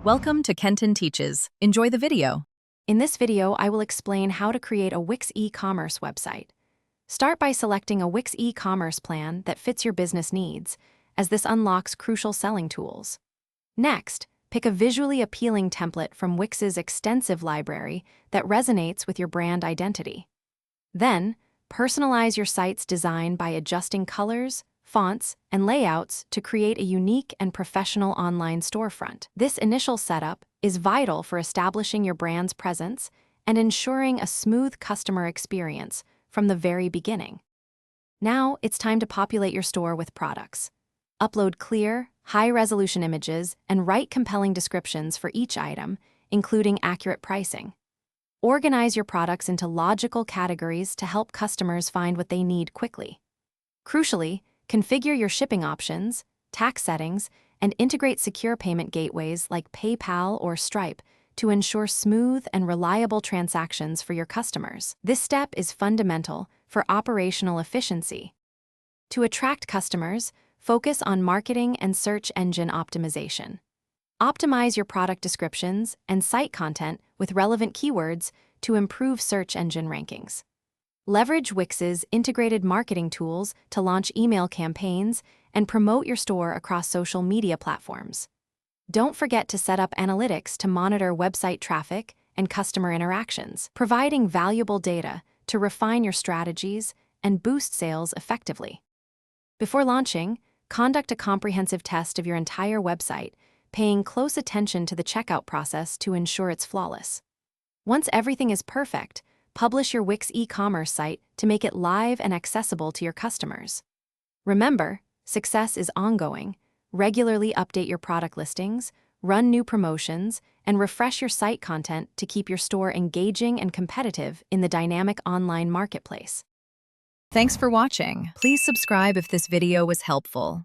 Welcome to Kenton Teaches. Enjoy the video. In this video, I will explain how to create a Wix e-commerce website. Start by selecting a Wix e-commerce plan that fits your business needs, as this unlocks crucial selling tools. Next, pick a visually appealing template from Wix's extensive library that resonates with your brand identity. Then, personalize your site's design by adjusting colors, fonts, and layouts to create a unique and professional online storefront. This initial setup is vital for establishing your brand's presence and ensuring a smooth customer experience from the very beginning. Now, it's time to populate your store with products. Upload clear, high-resolution images and write compelling descriptions for each item, including accurate pricing. Organize your products into logical categories to help customers find what they need quickly. Crucially, configure your shipping options, tax settings, and integrate secure payment gateways like PayPal or Stripe to ensure smooth and reliable transactions for your customers. This step is fundamental for operational efficiency. To attract customers, focus on marketing and search engine optimization. Optimize your product descriptions and site content with relevant keywords to improve search engine rankings. Leverage Wix's integrated marketing tools to launch email campaigns and promote your store across social media platforms. Don't forget to set up analytics to monitor website traffic and customer interactions, providing valuable data to refine your strategies and boost sales effectively. Before launching, conduct a comprehensive test of your entire website, paying close attention to the checkout process to ensure it's flawless. Once everything is perfect, publish your Wix e-commerce site to make it live and accessible to your customers. Remember, success is ongoing. Regularly update your product listings, run new promotions, and refresh your site content to keep your store engaging and competitive in the dynamic online marketplace. Thanks for watching. Please subscribe if this video was helpful.